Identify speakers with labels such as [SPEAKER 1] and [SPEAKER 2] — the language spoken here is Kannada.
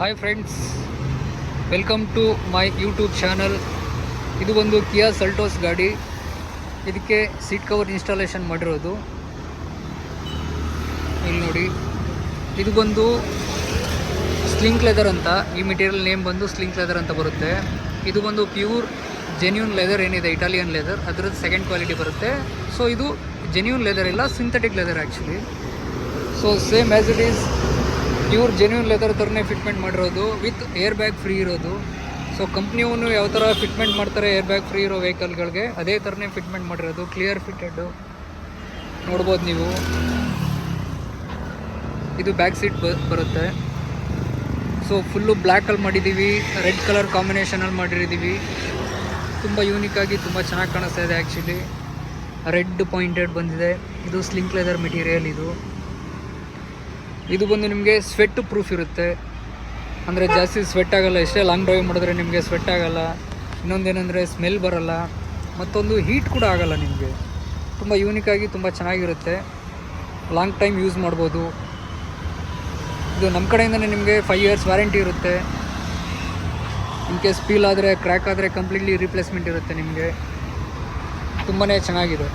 [SPEAKER 1] Hi friends, welcome to my YouTube channel. ಇದು ಒಂದು ಕಿಯಾ ಸೆಲ್ಟೋಸ್ ಗಾಡಿ. ಇದಕ್ಕೆ ಸೀಟ್ ಕವರ್ ಇನ್ಸ್ಟಾಲೇಷನ್ ಮಾಡಿರೋದು ಇಲ್ಲಿ ನೋಡಿ. ಇದು ಬಂದು ಸ್ಲಿಂಕ್ ಲೆದರ್ ಅಂತ, ಈ ಮೆಟೀರಿಯಲ್ ನೇಮ್ ಬಂದು ಸ್ಲಿಂಕ್ ಲೆದರ್ ಅಂತ ಬರುತ್ತೆ. ಇದು ಬಂದು ಪ್ಯೂರ್ ಜೆನ್ಯೂನ್ ಲೆದರ್ ಏನಿದೆ, ಇಟಾಲಿಯನ್ ಲೆದರ್, ಅದರದ್ದು ಸೆಕೆಂಡ್ ಕ್ವಾಲಿಟಿ ಬರುತ್ತೆ. ಸೊ ಇದು ಜೆನ್ಯೂನ್ ಲೆದರ್ ಇಲ್ಲ, synthetic leather actually. So same as it is pure genuine leather ಥರನೇ ಫಿಟ್ಮೆಂಟ್ ಮಾಡಿರೋದು, ವಿತ್ ಏರ್ ಬ್ಯಾಗ್ ಫ್ರೀ ಇರೋದು. ಸೊ ಕಂಪ್ನಿಯವನು ಯಾವ ಥರ ಫಿಟ್ಮೆಂಟ್ ಮಾಡ್ತಾರೆ ಏರ್ ಬ್ಯಾಗ್ ಫ್ರೀ ಇರೋ ವೆಹಿಕಲ್ಗಳಿಗೆ, ಅದೇ ಥರನೇ ಫಿಟ್ಮೆಂಟ್ ಮಾಡಿರೋದು. ಕ್ಲಿಯರ್ ಫಿಟ್ಟೆಡ್ಡು ನೋಡ್ಬೋದು ನೀವು. ಇದು ಬ್ಯಾಕ್ ಸೀಟ್ ಬರುತ್ತೆ. ಸೊ ಫುಲ್ಲು ಬ್ಲ್ಯಾಕಲ್ಲಿ ಮಾಡಿದ್ದೀವಿ, ರೆಡ್ ಕಲರ್ ಕಾಂಬಿನೇಷನಲ್ಲಿ ಮಾಡಿದ್ದೀವಿ. ತುಂಬ ಯೂನಿಕಾಗಿ ತುಂಬ ಚೆನ್ನಾಗಿ ಕಾಣಿಸ್ತಾ ಇದೆ ಆ್ಯಕ್ಚುಲಿ. ರೆಡ್ ಪಾಯಿಂಟೆಡ್ ಬಂದಿದೆ. ಇದು ಸ್ಲಿಂಕ್ ಲೆದರ್ ಮೆಟೀರಿಯಲ್. ಇದು ಬಂದು ನಿಮಗೆ ಸ್ವೆಟ್ ಪ್ರೂಫ್ ಇರುತ್ತೆ, ಅಂದರೆ ಜಾಸ್ತಿ ಸ್ವೆಟ್ ಆಗೋಲ್ಲ. ಎಷ್ಟೇ ಲಾಂಗ್ ಡ್ರೈವ್ ಮಾಡಿದ್ರೆ ನಿಮಗೆ ಸ್ವೆಟ್ ಆಗೋಲ್ಲ. ಇನ್ನೊಂದೇನೆಂದರೆ ಸ್ಮೆಲ್ ಬರೋಲ್ಲ, ಮತ್ತೊಂದು ಹೀಟ್ ಕೂಡ ಆಗೋಲ್ಲ ನಿಮಗೆ. ತುಂಬ ಯೂನಿಕಾಗಿ ತುಂಬ ಚೆನ್ನಾಗಿರುತ್ತೆ, ಲಾಂಗ್ ಟೈಮ್ ಯೂಸ್ ಮಾಡ್ಬೋದು. ಇದು ನಮ್ಮ ಕಡೆಯಿಂದನೇ ನಿಮಗೆ 5 years ವ್ಯಾರಂಟಿ ಇರುತ್ತೆ. ಇನ್ ಕೇಸ್ ಪೀಲ್ ಆದರೆ, ಕ್ರ್ಯಾಕ್ ಆದರೆ ಕಂಪ್ಲೀಟ್ಲಿ ರಿಪ್ಲೇಸ್ಮೆಂಟ್ ಇರುತ್ತೆ ನಿಮಗೆ. ತುಂಬಾ ಚೆನ್ನಾಗಿದೆ.